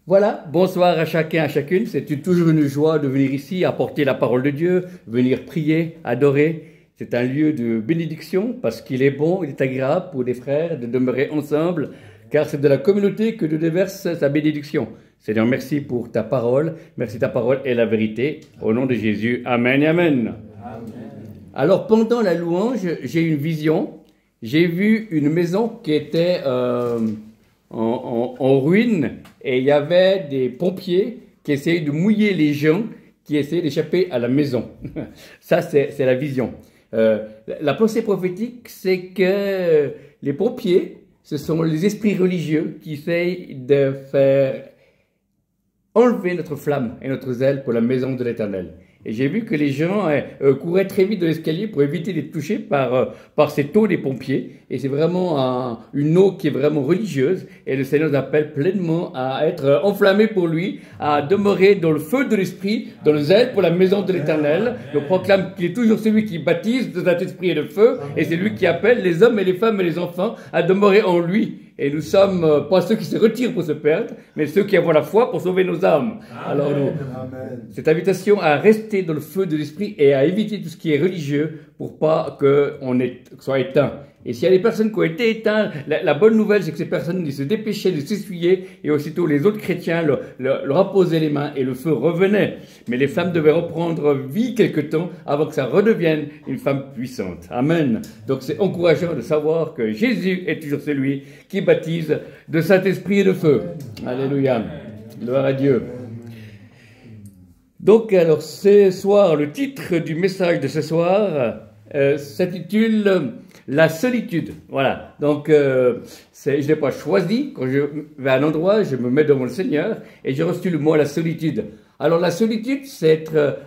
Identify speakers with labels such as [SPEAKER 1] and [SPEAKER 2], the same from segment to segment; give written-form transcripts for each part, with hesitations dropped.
[SPEAKER 1] Voilà, bonsoir à chacun, à chacune. C'est toujours une joie de venir ici, apporter la parole de Dieu, venir prier, adorer. C'est un lieu de bénédiction parce qu'il est bon, il est agréable pour les frères de demeurer ensemble, car c'est de la communauté que Dieu déverse sa bénédiction. Seigneur, merci pour ta parole. Merci, ta parole est la vérité. Au nom de Jésus, Amen et Amen. Amen. Alors, pendant la louange, j'ai eu une vision. J'ai vu une maison qui était en ruine et il y avait des pompiers qui essayaient de mouiller les gens qui essayaient d'échapper à la maison. Ça, c'est la vision. La pensée prophétique, c'est que les pompiers, ce sont les esprits religieux qui essayent de faire enlever notre flamme et notre zèle pour la maison de l'Éternel. Et j'ai vu que les gens couraient très vite de l'escalier pour éviter d'être touchés par cette eau des pompiers. Et c'est vraiment une eau qui est vraiment religieuse. Et le Seigneur nous appelle pleinement à être enflammés pour lui, à demeurer dans le feu de l'Esprit, dans le zèle pour la maison de l'Éternel. Je proclame qu'il est toujours celui qui baptise de cet esprit et de feu. Et c'est lui qui appelle les hommes et les femmes et les enfants à demeurer en lui. Et nous sommes pas ceux qui se retirent pour se perdre, mais ceux qui avons la foi pour sauver nos âmes. Amen. Alors cette invitation à rester dans le feu de l'esprit et à éviter tout ce qui est religieux pour pas qu'on soit éteint. Et s'il y a des personnes qui ont été éteintes, la bonne nouvelle, c'est que ces personnes ils se dépêchaient de s'essuyer et aussitôt les autres chrétiens leur apposaient les mains et le feu revenait. Mais les flammes devaient reprendre vie quelque temps avant que ça redevienne une femme puissante. Amen. Donc c'est encourageant de savoir que Jésus est toujours celui qui baptise de Saint-Esprit et de feu. Alléluia. Gloire à Dieu. Donc alors ce soir, le titre du message de ce soir s'intitule la solitude. Voilà. Donc, je n'ai pas choisi. Quand je vais à un endroit, je me mets devant le Seigneur et j'ai reçu le mot la solitude. Alors, la solitude, c'est être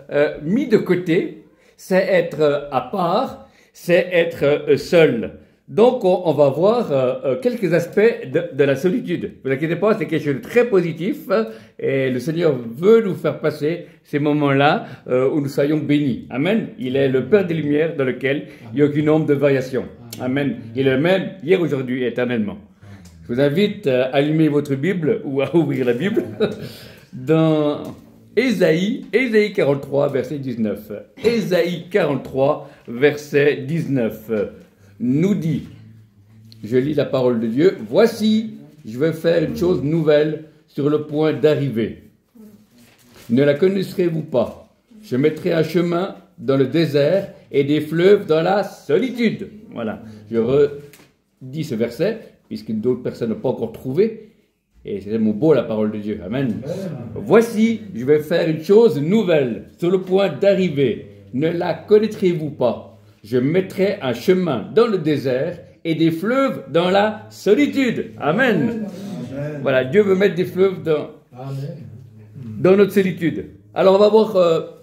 [SPEAKER 1] mis de côté, c'est être à part, c'est être seul. Donc, on va voir quelques aspects de la solitude. Ne vous inquiétez pas, c'est quelque chose de très positif et le Seigneur veut nous faire passer ces moments-là où nous soyons bénis. Amen. Il est le Père des Lumières dans lequel il n'y a aucune ombre de variation. Amen. Il est le même hier, aujourd'hui et éternellement. Je vous invite à allumer votre Bible ou à ouvrir la Bible dans Ésaïe 43, verset 19. Ésaïe 43, verset 19. Nous dit, je lis la parole de Dieu, « Voici, je vais faire une chose nouvelle sur le point d'arriver. Ne la connaîtrez-vous pas? Je mettrai un chemin dans le désert et des fleuves dans la solitude. » Voilà, je redis ce verset, puisque d'autres personnes n'ont pas encore trouvé, et c'est tellement beau la parole de Dieu. Amen. Voici, je vais faire une chose nouvelle sur le point d'arriver. Ne la connaîtrez-vous pas? Je mettrai un chemin dans le désert et des fleuves dans la solitude. Amen. Amen. Voilà, Dieu veut mettre des fleuves dans notre solitude. Alors, on va voir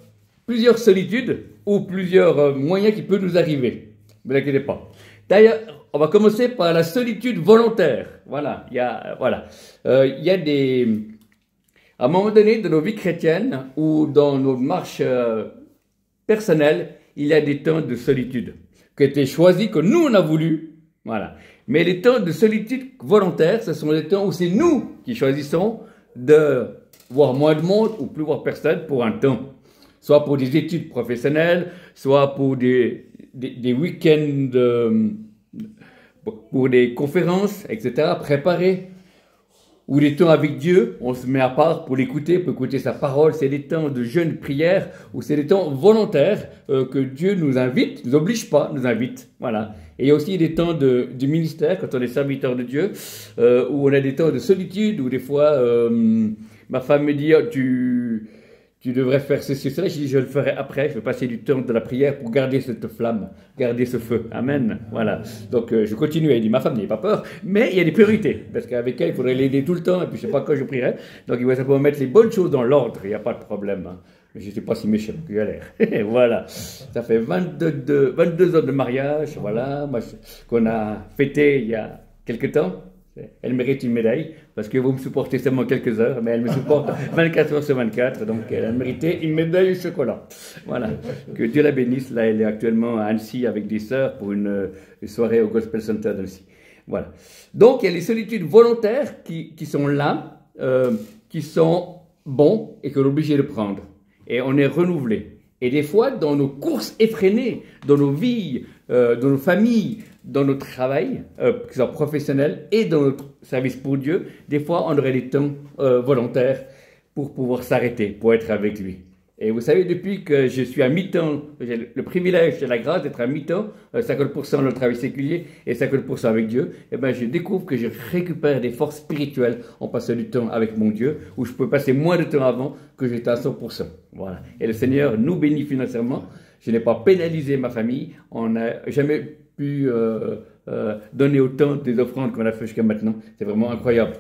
[SPEAKER 1] plusieurs solitudes ou plusieurs moyens qui peuvent nous arriver. Ne vous inquiétez pas. D'ailleurs, on va commencer par la solitude volontaire. Voilà, il y a des... À un moment donné, dans nos vies chrétiennes ou dans nos marches personnelles, il y a des temps de solitude qui ont été choisis, que nous, on a voulu. Voilà. Mais les temps de solitude volontaire, ce sont les temps où c'est nous qui choisissons de voir moins de monde ou plus voir personne pour un temps. Soit pour des études professionnelles, soit pour des week-ends, pour des conférences, etc., préparées. Ou des temps avec Dieu, on se met à part pour l'écouter, pour écouter sa parole. C'est des temps de jeûne, prière, ou c'est des temps volontaires que Dieu nous invite, nous oblige pas, nous invite. Voilà. Et il y a aussi des temps du ministère, quand on est serviteur de Dieu, où on a des temps de solitude, où des fois, ma femme me dit, oh, tu devrais faire ceci, cela. Je dis, je le ferai après. Je vais passer du temps de la prière pour garder cette flamme, garder ce feu. Amen. Voilà. Donc, je continue. Elle dit, ma femme n'ayez pas peur, mais il y a des priorités. Parce qu'avec elle, il faudrait l'aider tout le temps. Et puis, je ne sais pas quand je prierai. Donc, il va simplement mettre les bonnes choses dans l'ordre. Il n'y a pas de problème. Hein. Je ne suis pas si méchant que j'ai l'air. Voilà. Ça fait 22 ans de mariage. Voilà. Qu'on a fêté il y a quelques temps. Elle mérite une médaille, parce que vous me supportez seulement quelques heures, mais elle me supporte 24 heures sur 24, donc elle a mérité une médaille au chocolat. Voilà. Que Dieu la bénisse. Là, elle est actuellement à Annecy avec des sœurs pour une soirée au Gospel Center d'Annecy. Voilà. Donc, il y a les solitudes volontaires qui sont là, qui sont bons et que l'on est obligé de prendre. Et on est renouvelé. Et des fois, dans nos courses effrénées, dans nos vies, dans nos familles, dans notre travail, que ce soit professionnel et dans notre service pour Dieu, des fois, on aurait des temps volontaires pour pouvoir s'arrêter, pour être avec lui. Et vous savez, depuis que je suis à mi-temps, j'ai le privilège et la grâce d'être à mi-temps, 50% dans le travail séculier et 50% avec Dieu, et ben je découvre que je récupère des forces spirituelles en passant du temps avec mon Dieu, où je peux passer moins de temps avant que j'étais à 100%. Voilà. Et le Seigneur nous bénit financièrement. Je n'ai pas pénalisé ma famille. On n'a jamais pu donner autant des offrandes qu'on a fait jusqu'à maintenant. C'est vraiment incroyable.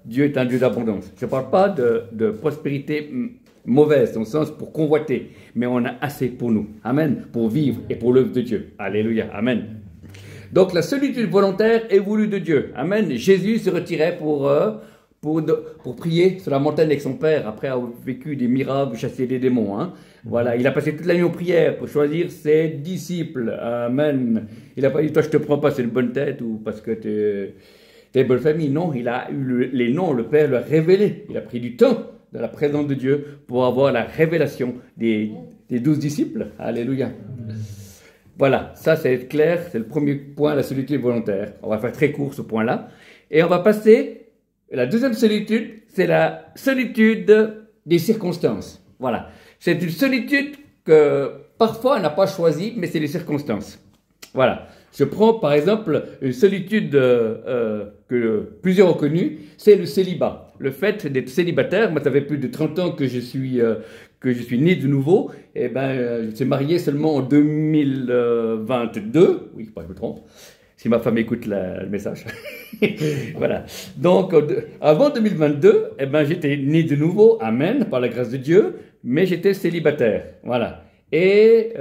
[SPEAKER 1] Dieu est un Dieu d'abondance. Je ne parle pas de prospérité mauvaise, dans le sens pour convoiter, mais on a assez pour nous. Amen. Pour vivre et pour l'œuvre de Dieu. Alléluia. Amen. Donc la solitude volontaire est voulue de Dieu. Amen. Jésus se retirait pour prier sur la montagne avec son Père, après avoir vécu des miracles, chasser des démons. Hein. Voilà, il a passé toute la nuit en prière pour choisir ses disciples. Amen. Il n'a pas dit, toi je te prends pas, c'est une bonne tête, ou parce que t'es bonne famille. Non, il a eu les noms, le Père leur a révélé. Il a pris du temps dans la présence de Dieu pour avoir la révélation des 12 disciples. Alléluia. Voilà, ça c'est clair, c'est le premier point, la solitude volontaire. On va faire très court ce point-là. Et on va passer, la deuxième solitude, c'est la solitude des circonstances. Voilà, c'est une solitude que parfois on n'a pas choisie, mais c'est les circonstances. Voilà, je prends par exemple une solitude que plusieurs ont connue, c'est le célibat. Le fait d'être célibataire, moi ça fait plus de 30 ans que je suis né de nouveau, et ben je me suis marié seulement en 2022, oui, pas je me trompe, si ma femme écoute le message. Voilà. Donc avant 2022, eh ben j'étais né de nouveau, amen, par la grâce de Dieu, mais j'étais célibataire, voilà. Et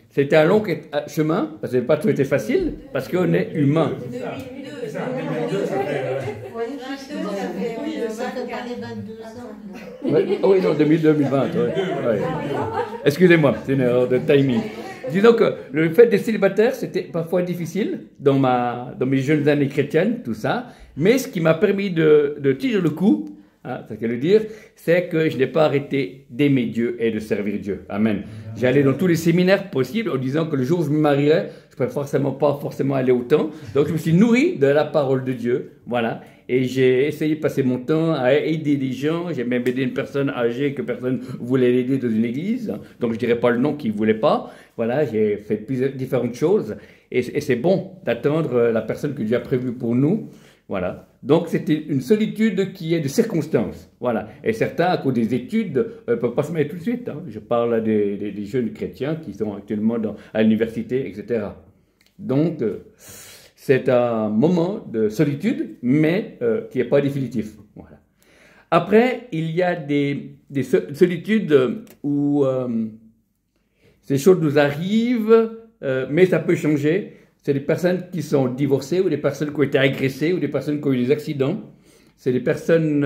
[SPEAKER 1] c'était un long chemin, parce que pas tout était facile, parce qu'on est humain. Oui, non, 2020. Ouais. Excusez-moi, c'est une erreur de timing. Disons que le fait d'être célibataire, c'était parfois difficile dans mes jeunes années chrétiennes, tout ça. Mais ce qui m'a permis de tirer le coup, hein, ça veut dire, c'est que je n'ai pas arrêté d'aimer Dieu et de servir Dieu. Amen. J'allais dans tous les séminaires possibles en disant que le jour où je me marierais, je ne pourrais pas forcément aller au temps. Donc je me suis nourri de la parole de Dieu. Voilà. Et j'ai essayé de passer mon temps à aider des gens. J'ai même aidé une personne âgée que personne voulait l'aider dans une église. Donc je ne dirais pas le nom qu'il ne voulait pas. Voilà, j'ai fait plusieurs différentes choses. Et c'est bon d'attendre la personne que Dieu a prévue pour nous. Voilà. Donc c'était une solitude qui est de circonstances. Voilà. Et certains, à cause des études, ne peuvent pas se mettre tout de suite. Hein. Je parle des jeunes chrétiens qui sont actuellement à l'université, etc. Donc, c'est un moment de solitude, mais qui n'est pas définitif. Voilà. Après, il y a des solitudes où ces choses nous arrivent, mais ça peut changer. C'est des personnes qui sont divorcées, ou des personnes qui ont été agressées, ou des personnes qui ont eu des accidents. C'est des personnes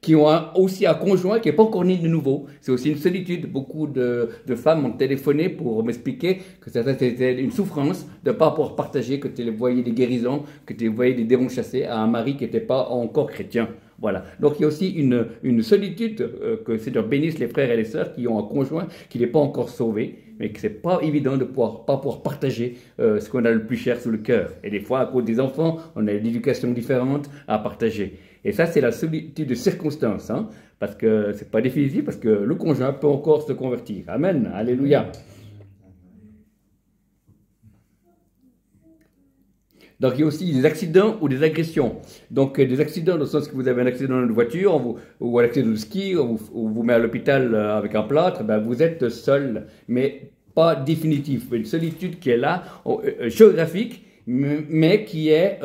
[SPEAKER 1] qui ont aussi un conjoint qui n'est pas encore né de nouveau. C'est aussi une solitude. Beaucoup de femmes m'ont téléphoné pour m'expliquer que c'était une souffrance de ne pas pouvoir partager, que tu voyais des guérisons, que tu voyais des démons chassés à un mari qui n'était pas encore chrétien. Voilà. Donc il y a aussi une solitude, que le Seigneur bénisse les frères et les sœurs qui ont un conjoint qui n'est pas encore sauvé, mais que c'est pas évident de pas pouvoir partager ce qu'on a le plus cher sous le cœur. Et des fois, à cause des enfants, on a une éducation différente à partager. Et ça, c'est la solitude de circonstances, hein, parce que c'est pas définitif, parce que le conjoint peut encore se convertir. Amen. Alléluia. Donc, il y a aussi des accidents ou des agressions. Donc, des accidents dans le sens que vous avez un accident de voiture ou un accident de ski, ou vous met à l'hôpital avec un plâtre, ben, vous êtes seul, mais pas définitif. Une solitude qui est là, géographique, mais qui est,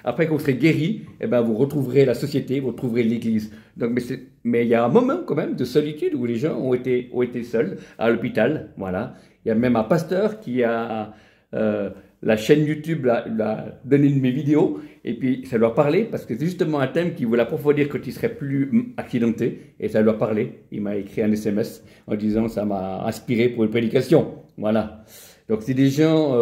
[SPEAKER 1] après que vous serez guéri, eh ben, vous retrouverez la société, vous retrouverez l'église. Donc, mais il y a un moment quand même de solitude où les gens ont été seuls à l'hôpital. Voilà. Il y a même un pasteur qui a... la chaîne YouTube l'a donné une de mes vidéos, et puis ça lui a parlé, parce que c'est justement un thème qui voulait approfondir quand il serait plus accidenté, et ça lui a parlé. Il m'a écrit un SMS en disant ça m'a inspiré pour une prédication. Voilà. Donc si des gens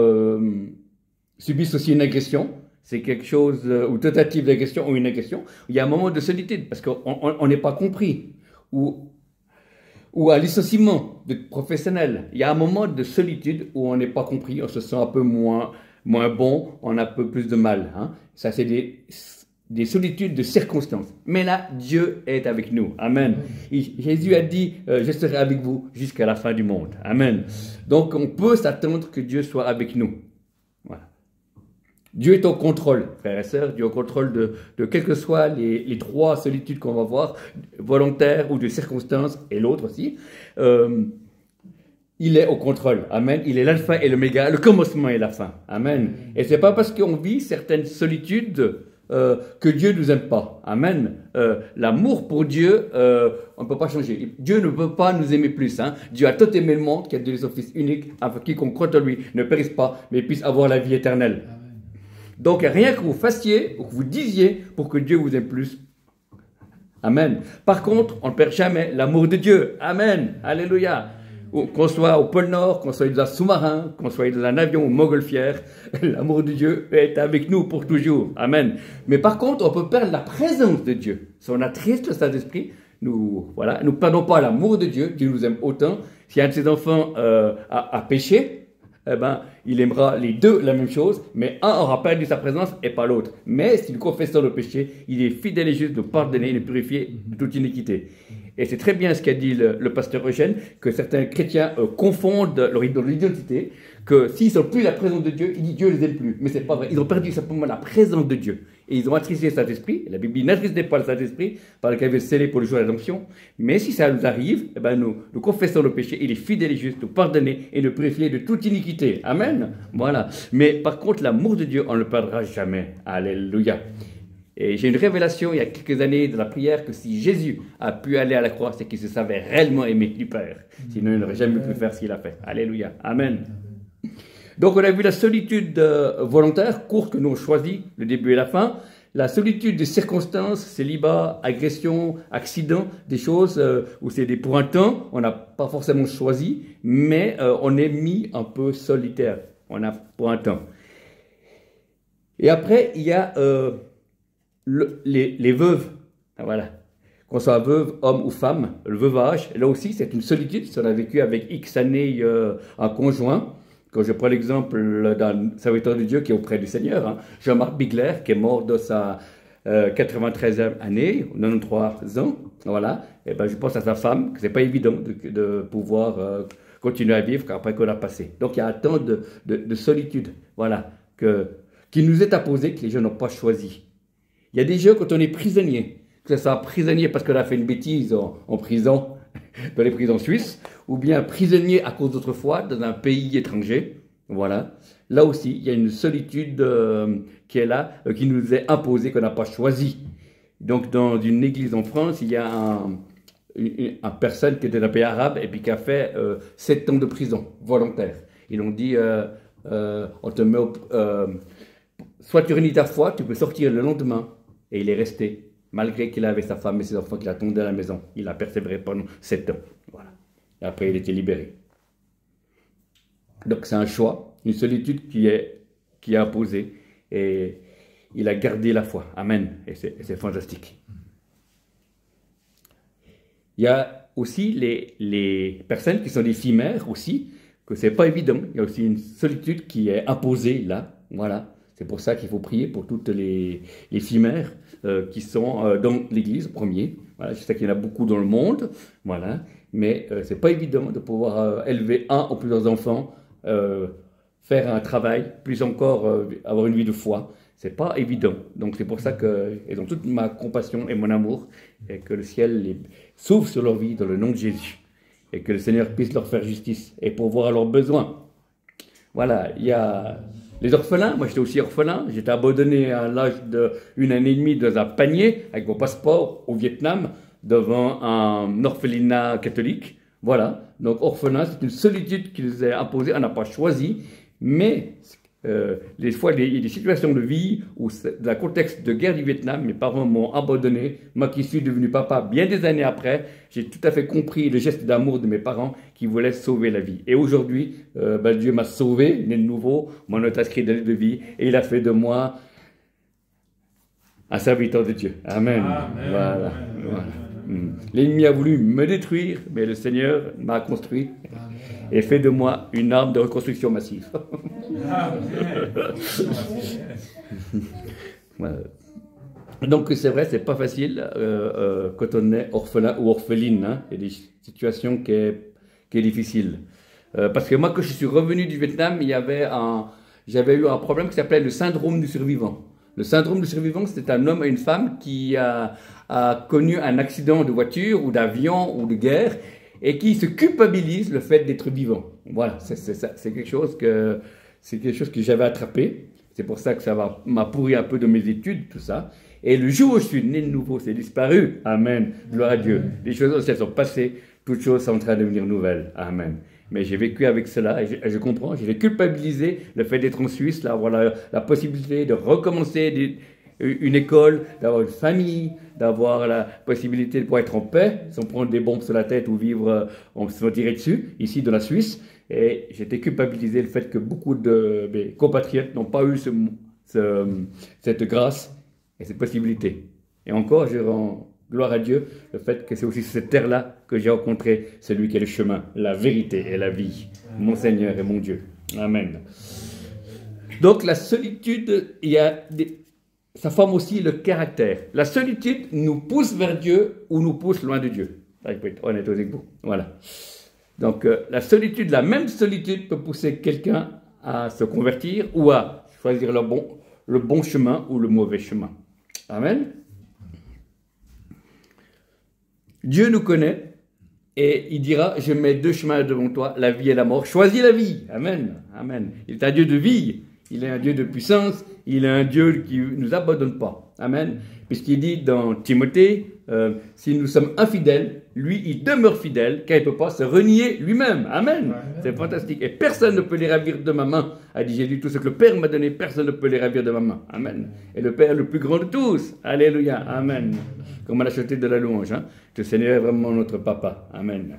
[SPEAKER 1] subissent aussi une agression, c'est quelque chose, ou tentative de question, ou une question, il y a un moment de solitude, parce qu'on n'est pas compris, ou à licenciement professionnel. Il y a un moment de solitude où on n'est pas compris, on se sent un peu moins bon, on a un peu plus de mal. Hein. Ça, c'est des solitudes de circonstances. Mais là, Dieu est avec nous. Amen. Jésus a dit, je serai avec vous jusqu'à la fin du monde. Amen. Donc, on peut s'attendre que Dieu soit avec nous. Voilà. Dieu est au contrôle, frères et sœurs. Dieu est au contrôle de quelles que soient les trois solitudes qu'on va voir, volontaires ou de circonstances, et l'autre aussi. Il est au contrôle. Amen. Il est l'alpha et l'oméga, le commencement et la fin. Amen. Et c'est pas parce qu'on vit certaines solitudes que Dieu nous aime pas. Amen. L'amour pour Dieu, on ne peut pas changer. Dieu ne peut pas nous aimer plus. Hein. Dieu a tant aimé le monde qu'il a donné son Fils unique, afin que quiconque croit en lui ne périsse pas, mais puisse avoir la vie éternelle. Amen. Donc rien que vous fassiez ou que vous disiez pour que Dieu vous aime plus. Amen. Par contre, on ne perd jamais l'amour de Dieu. Amen. Alléluia. Qu'on soit au pôle Nord, qu'on soit dans un sous-marin, qu'on soit dans un avion ou montgolfière, l'amour de Dieu est avec nous pour toujours. Amen. Mais par contre, on peut perdre la présence de Dieu. Si on a triste le Saint-Esprit, nous perdons pas l'amour de Dieu. Dieu nous aime autant. Si un de ses enfants a péché, eh ben, il aimera les deux la même chose, mais un aura perdu sa présence et pas l'autre. Mais s'il confesse le péché, il est fidèle et juste de pardonner et de purifier de toute iniquité. Et c'est très bien ce qu'a dit le pasteur Eugène, que certains chrétiens confondent leur identité, que s'ils n'ont plus la présence de Dieu, il dit Dieu ne les aime plus. Mais c'est pas vrai, ils ont perdu simplement la présence de Dieu. Et ils ont attristé le Saint-Esprit. La Bible n'attristait pas le Saint-Esprit, par lequel il avait scellé pour le jour de la rédemption. Mais si ça nous arrive, eh ben nous confessons le péché, il est fidèle et juste, nous pardonner et nous purifier de toute iniquité. Amen. Voilà. Mais par contre, l'amour de Dieu, on ne le perdra jamais. Alléluia. Et j'ai une révélation il y a quelques années de la prière que si Jésus a pu aller à la croix, c'est qu'il se savait réellement aimer du Père. Sinon, il n'aurait jamais pu faire ce qu'il a fait. Alléluia. Amen. Donc, on a vu la solitude volontaire, courte que nous avons choisi, le début et la fin. La solitude des circonstances, célibat, agression, accident, des choses où c'est pour un temps, on n'a pas forcément choisi, mais on est mis un peu solitaire. On a pour un temps. Et après, il y a les veuves, voilà, qu'on soit veuve, homme ou femme, le veuvage, là aussi c'est une solitude, si on a vécu avec X années en conjoint. Quand je prends l'exemple d'un serviteur de Dieu qui est auprès du Seigneur, hein, Jean-Marc Bigler, qui est mort de sa 93e année, 93 ans, voilà, et ben je pense à sa femme, que c'est pas évident de pouvoir continuer à vivre après qu'on a passé. Donc il y a un temps de solitude, voilà, qui nous est imposé, que les gens n'ont pas choisi. Il y a des jeux quand on est prisonnier, que ce soit prisonnier parce qu'on a fait une bêtise en prison, dans les prisons suisses, ou bien prisonnier à cause d'autre foi dans un pays étranger. Voilà. Là aussi, il y a une solitude qui est là, qui nous est imposée, qu'on n'a pas choisi. Donc, dans une église en France, il y a une personne qui était d'un pays arabe et puis qui a fait 7 ans de prison volontaire. Ils ont dit, on te met soit tu réunis ta foi, tu peux sortir le lendemain. Et il est resté, malgré qu'il avait sa femme et ses enfants, qu'il attendait à la maison. Il a persévéré pendant 7 ans. Voilà. Et après, il était libéré. Donc, c'est un choix, une solitude qui est imposée. Et il a gardé la foi. Amen. Et c'est fantastique. Il y a aussi les personnes qui sont des filles mères aussi, que c'est pas évident. Il y a aussi une solitude qui est imposée là. Voilà. C'est pour ça qu'il faut prier pour toutes les filles mères qui sont dans l'Église, premier. Voilà, je sais qu'il y en a beaucoup dans le monde, voilà. Mais c'est pas évident de pouvoir élever un ou plusieurs enfants, faire un travail, plus encore avoir une vie de foi. C'est pas évident. Donc c'est pour ça qu'elles ont toute ma compassion et mon amour, et que le ciel s'ouvre sur leur vie dans le nom de Jésus, et que le Seigneur puisse leur faire justice et pourvoir à leurs besoins. Voilà, il y a les orphelins. Moi, j'étais aussi orphelin. J'étais abandonné à l'âge d'1 année et demie dans un panier avec mon passeport au Vietnam devant un orphelinat catholique. Voilà. Donc, orphelin, c'est une solitude qui nous est imposée. On n'a pas choisi. Mais, des fois, il y a des situations de vie où, dans le contexte de guerre du Vietnam, mes parents m'ont abandonné. Moi qui suis devenu papa bien des années après, j'ai tout à fait compris le geste d'amour de mes parents qui voulaient sauver la vie. Et aujourd'hui, Dieu m'a sauvé, né de nouveau, mon nom est inscrit dans le livre de vie, et il a fait de moi un serviteur de Dieu. Amen.
[SPEAKER 2] Amen.
[SPEAKER 1] Voilà.
[SPEAKER 2] Amen.
[SPEAKER 1] Voilà. L'ennemi a voulu me détruire, mais le Seigneur m'a construit et fait de moi une arme de reconstruction massive. Voilà. Donc c'est vrai, c'est pas facile quand on est orphelin ou orpheline. Hein. Il y a des situations qui est difficile. Parce que moi, quand je suis revenu du Vietnam, j'avais eu un problème qui s'appelait le syndrome du survivant. Le syndrome du survivant, c'est un homme et une femme qui a connu un accident de voiture ou d'avion ou de guerre et qui se culpabilise le fait d'être vivant. Voilà, c'est quelque chose que j'avais attrapé. C'est pour ça que ça m'a pourri un peu de mes études, tout ça. Et le jour où je suis né de nouveau, c'est disparu. Amen. Gloire à Dieu. Les choses anciennes sont passées. Toutes choses sont en train de devenir nouvelles. Amen. Mais j'ai vécu avec cela et je comprends. J'ai culpabilisé le fait d'être en Suisse, d'avoir la possibilité de recommencer une école, d'avoir une famille, d'avoir la possibilité de pouvoir être en paix, sans prendre des bombes sur la tête ou vivre, on se tirer dessus, ici dans la Suisse. Et j'étais culpabilisé le fait que beaucoup de mes compatriotes n'ont pas eu cette grâce et cette possibilité. Et encore, je rends gloire à Dieu, le fait que c'est aussi sur cette terre-là que j'ai rencontré celui qui est le chemin, la vérité et la vie, mon Seigneur et mon Dieu. Amen. Donc la solitude, ça forme aussi le caractère. La solitude nous pousse vers Dieu ou nous pousse loin de Dieu. Ça, je peux être honnête avec vous. Voilà. Donc la solitude, la même solitude peut pousser quelqu'un à se convertir ou à choisir le bon chemin ou le mauvais chemin. Amen. Dieu nous connaît et il dira, je mets deux chemins devant toi, la vie et la mort. Choisis la vie. Amen. Amen. Il est un Dieu de vie. Il est un Dieu de puissance. Il est un Dieu qui ne nous abandonne pas. Amen. Puisqu'il dit dans Timothée, si nous sommes infidèles, lui, il demeure fidèle, car il ne peut pas se renier lui-même. Amen. C'est fantastique. Et personne ne peut les ravir de ma main, a dit Jésus. Tout ce que le Père m'a donné, personne ne peut les ravir de ma main. Amen. Et le Père est le plus grand de tous. Alléluia. Amen. Comme on a chanté de la louange. Hein. Le Seigneur est vraiment notre papa. Amen.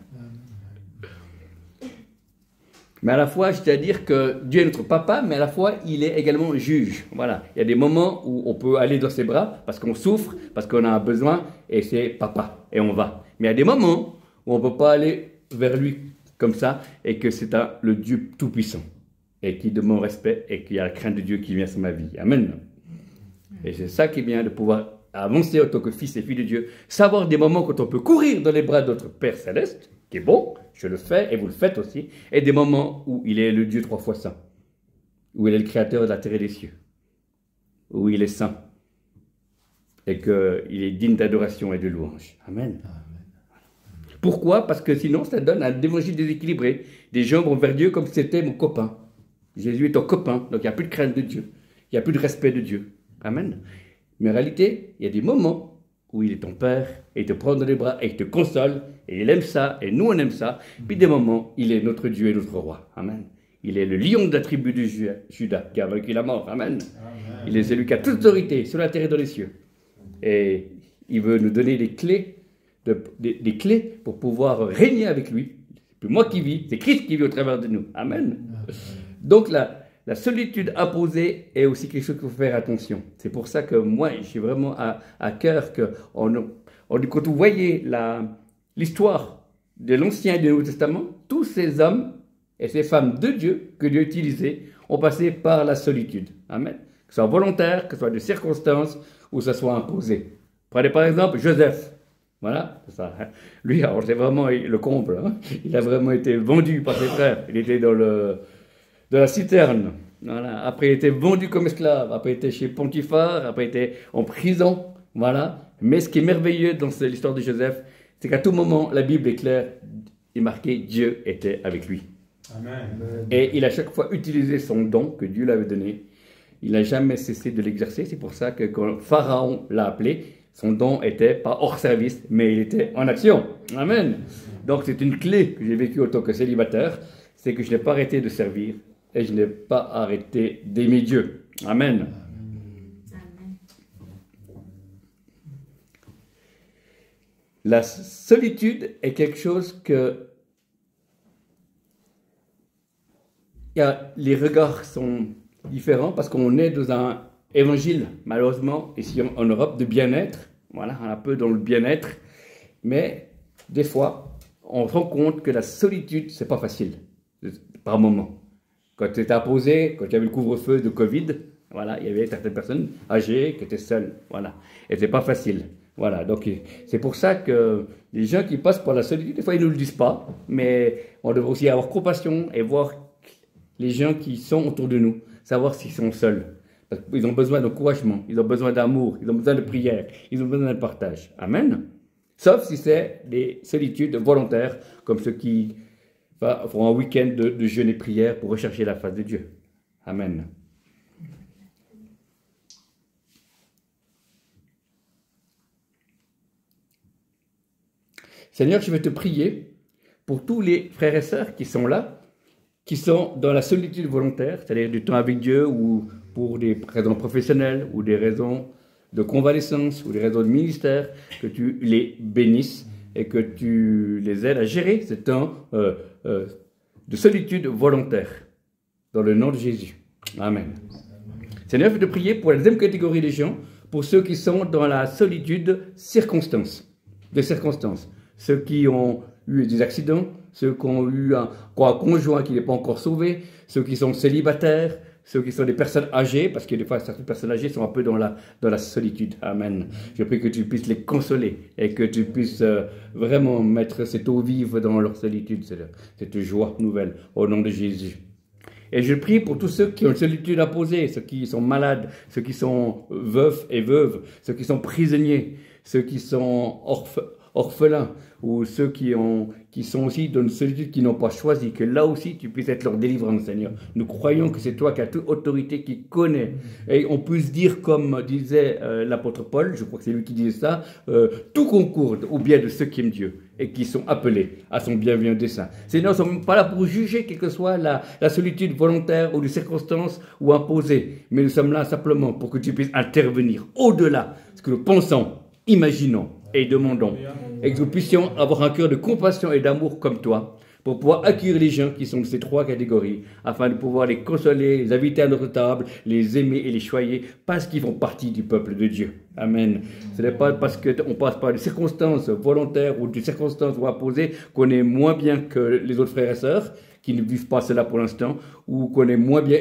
[SPEAKER 1] Mais à la fois, je tiens à dire que Dieu est notre papa, mais à la fois, il est également juge. Voilà. Il y a des moments où on peut aller dans ses bras parce qu'on souffre, parce qu'on a un besoin, et c'est papa, et on va. Mais il y a des moments où on ne peut pas aller vers lui comme ça, et que c'est le Dieu tout-puissant, et qui demande respect, et qu'il y a la crainte de Dieu qui vient sur ma vie. Amen. Et c'est ça qui est bien de pouvoir avancer en tant que fils et fille de Dieu, savoir des moments quand on peut courir dans les bras de notre Père Céleste, qui est bon, je le fais et vous le faites aussi, et des moments où il est le Dieu 3 fois saint, où il est le créateur de la terre et des cieux, où il est saint, et qu'il est digne d'adoration et de louange. Amen. Pourquoi? Parce que sinon ça donne un évangile déséquilibré. Des gens vont vers Dieu comme si c'était mon copain. Jésus est ton copain, donc il n'y a plus de crainte de Dieu, il n'y a plus de respect de Dieu. Amen. Mais en réalité, il y a des moments où il est ton Père, et il te prend dans les bras, et il te console, et il aime ça, et nous on aime ça. Puis des moments, il est notre Dieu et notre roi. Amen. Il est le lion de la tribu de Judas, qui a vaincu la mort. Amen. Amen. Il est celui qui a toute autorité sur la terre et dans les cieux. Et il veut nous donner des clés, des clés pour pouvoir régner avec lui. C'est plus moi qui vis, c'est Christ qui vit au travers de nous. Amen. Donc la solitude imposée est aussi quelque chose qu'il faut faire attention. C'est pour ça que moi, j'ai vraiment à cœur que quand vous voyez l'histoire de l'Ancien et du Nouveau Testament, tous ces hommes et ces femmes de Dieu que Dieu utilisait ont passé par la solitude. Amen. Que ce soit volontaire, que ce soit de circonstances ou que ce soit imposé. Prenez par exemple Joseph. Voilà, c'est ça. Lui, alors c'est vraiment le comble. Hein. Il a vraiment été vendu par ses frères. Il était dans la citerne. Voilà. Après, il était vendu comme esclave. Après, il était chez Potiphar. Après, il était en prison. Voilà. Mais ce qui est merveilleux dans l'histoire de Joseph, c'est qu'à tout moment, la Bible est claire. Il est marqué Dieu était avec lui. Amen. Et il a chaque fois utilisé son don que Dieu lui avait donné. Il n'a jamais cessé de l'exercer. C'est pour ça que quand Pharaon l'a appelé, son don était pas hors service, mais il était en action. Amen. Donc, c'est une clé que j'ai vécue en tant que célibataire. C'est que je n'ai pas arrêté de servir. Et je n'ai pas arrêté d'aimer Dieu. Amen. Amen. La solitude est quelque chose que les regards sont différents parce qu'on est dans évangile, malheureusement, ici en Europe, de bien-être. Voilà, un peu dans le bien-être. Mais des fois, on se rend compte que la solitude, c'est pas facile, par moment. Quand tu étais imposé, quand il y avait le couvre-feu de Covid, voilà, il y avait certaines personnes âgées qui étaient seules. Voilà, et c'est pas facile. Voilà, donc c'est pour ça que les gens qui passent par la solitude, des fois ils ne le disent pas, mais on devrait aussi avoir compassion et voir les gens qui sont autour de nous, savoir s'ils sont seuls. Parce qu'ils ont besoin d'encouragement, ils ont besoin d'amour, ils ont besoin de prière, ils ont besoin de partage. Amen. Sauf si c'est des solitudes volontaires, comme ceux qui font un week-end de jeûne et prière pour rechercher la face de Dieu. Amen. Seigneur, je vais te prier pour tous les frères et sœurs qui sont là, qui sont dans la solitude volontaire, c'est-à-dire du temps avec Dieu, ou pour des raisons professionnelles, ou des raisons de convalescence, ou des raisons de ministère, que tu les bénisses et que tu les aides à gérer ce temps de solitude volontaire, dans le nom de Jésus. Amen. Seigneur, je vais te prier pour la deuxième catégorie des gens, pour ceux qui sont dans la solitude de circonstances. Ceux qui ont eu des accidents, ceux qui ont eu un conjoint qui n'est pas encore sauvé, ceux qui sont célibataires, ceux qui sont des personnes âgées, parce que des fois certaines personnes âgées sont un peu dans la solitude. Amen. Je prie que tu puisses les consoler et que tu puisses vraiment mettre cette eau vive dans leur solitude, cette joie nouvelle, au nom de Jésus. Et je prie pour tous ceux qui ont une solitude imposée, ceux qui sont malades, ceux qui sont veufs et veuves, ceux qui sont prisonniers, ceux qui sont orphelins, ou ceux qui sont aussi dans une solitude qu'ils n'ont pas choisi, que là aussi tu puisses être leur délivrance, Seigneur. Nous croyons que c'est toi qui as toute autorité, qui connaît. Et on peut se dire, comme disait l'apôtre Paul, je crois que c'est lui qui disait ça, tout concourt au bien de ceux qui aiment Dieu et qui sont appelés à son bienveillant dessein. Seigneur, nous ne sommes pas là pour juger quelle que soit la solitude volontaire ou de circonstances ou imposée, mais nous sommes là simplement pour que tu puisses intervenir au-delà de ce que nous pensons, imaginons et demandons, et que nous puissions avoir un cœur de compassion et d'amour comme toi, pour pouvoir accueillir les gens qui sont de ces trois catégories, afin de pouvoir les consoler, les inviter à notre table, les aimer et les choyer, parce qu'ils font partie du peuple de Dieu. Amen. Ce n'est pas parce qu'on passe par des circonstances volontaires ou des circonstances imposées qu'on est moins bien que les autres frères et sœurs, qui ne vivent pas cela pour l'instant, ou qu'on est moins bien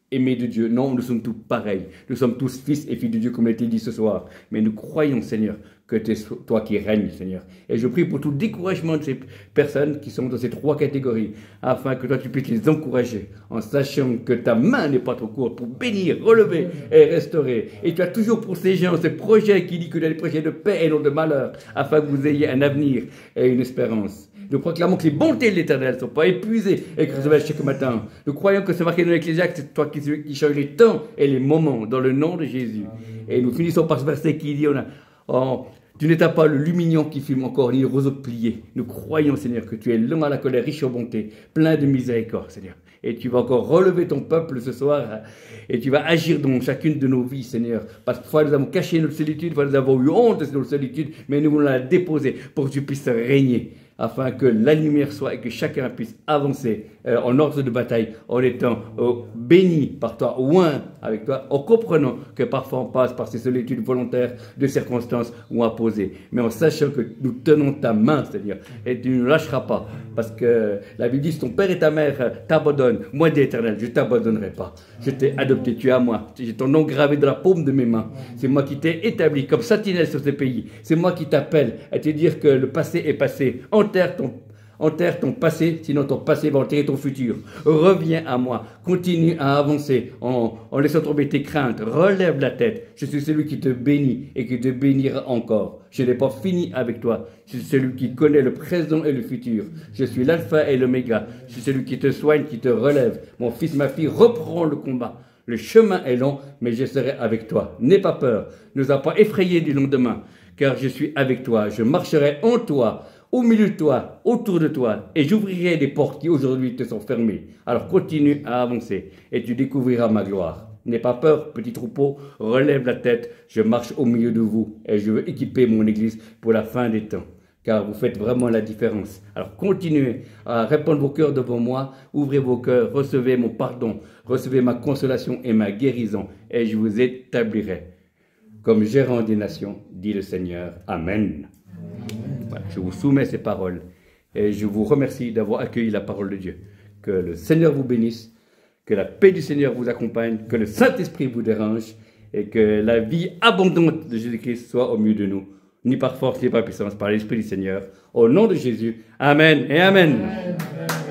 [SPEAKER 1] aimés de Dieu. Non, nous sommes tous pareils. Nous sommes tous fils et filles de Dieu, comme l'a été dit ce soir. Mais nous croyons, Seigneur, que c'est toi qui règnes, Seigneur. Et je prie pour tout découragement de ces personnes qui sont dans ces trois catégories, afin que toi tu puisses les encourager, en sachant que ta main n'est pas trop courte pour bénir, relever et restaurer. Et tu as toujours pour ces gens ce projet qui dit que tu as des projets de paix et non de malheur, afin que vous ayez un avenir et une espérance. Nous proclamons que les bontés de l'Éternel ne sont pas épuisées et que nous chaque matin. Nous croyons que c'est marqué dans l'Ecclésiaste, c'est toi qui changes les temps et les moments dans le nom de Jésus. Et nous finissons par ce verset qui dit, tu n'étais pas le lumignon qui fume encore, ni le roseau plié. Nous croyons, Seigneur, que tu es l'homme à la colère, riche en bonté, plein de miséricorde, Seigneur. Et tu vas encore relever ton peuple ce soir, et tu vas agir dans chacune de nos vies, Seigneur. Parce que parfois nous avons caché notre solitude, parfois nous avons eu honte de notre solitude, mais nous voulons la déposer pour que tu puisses régner, afin que la lumière soit et que chacun puisse avancer en ordre de bataille, en étant béni par toi, loin avec toi, en comprenant que parfois on passe par ces solitudes volontaires de circonstances ou imposées, mais en sachant que nous tenons ta main, Seigneur, et tu ne nous lâcheras pas, parce que la Bible dit, si ton père et ta mère t'abandonnent, moi d'Éternel, je ne t'abandonnerai pas. Je t'ai adopté, tu es à moi, j'ai ton nom gravé dans la paume de mes mains, c'est moi qui t'ai établi comme sentinelle sur ce pays, c'est moi qui t'appelle à te dire que le passé est passé. Enterre ton passé, sinon ton passé va enterrer ton futur. Reviens à moi, continue à avancer en laissant tomber tes craintes, relève la tête. Je suis celui qui te bénit et qui te bénira encore. Je n'ai pas fini avec toi. Je suis celui qui connaît le présent et le futur. Je suis l'alpha et l'oméga. Je suis celui qui te soigne, qui te relève. Mon fils, ma fille, reprends le combat. Le chemin est long, mais je serai avec toi. N'aie pas peur, ne sois pas effrayé du lendemain, car je suis avec toi. Je marcherai en toi, au milieu de toi, autour de toi, et j'ouvrirai des portes qui aujourd'hui te sont fermées. Alors continue à avancer, et tu découvriras ma gloire. N'aie pas peur, petit troupeau, relève la tête, je marche au milieu de vous, et je veux équiper mon église pour la fin des temps. car vous faites vraiment la différence. Alors continuez à répandre vos cœurs devant moi, ouvrez vos cœurs, recevez mon pardon, recevez ma consolation et ma guérison, et je vous établirai comme gérant des nations, dit le Seigneur. Amen. Voilà, je vous soumets ces paroles et je vous remercie d'avoir accueilli la parole de Dieu. Que le Seigneur vous bénisse, que la paix du Seigneur vous accompagne, que le Saint-Esprit vous dérange et que la vie abondante de Jésus-Christ soit au milieu de nous, ni par force, ni par puissance, par l'Esprit du Seigneur. Au nom de Jésus, Amen et Amen. Amen.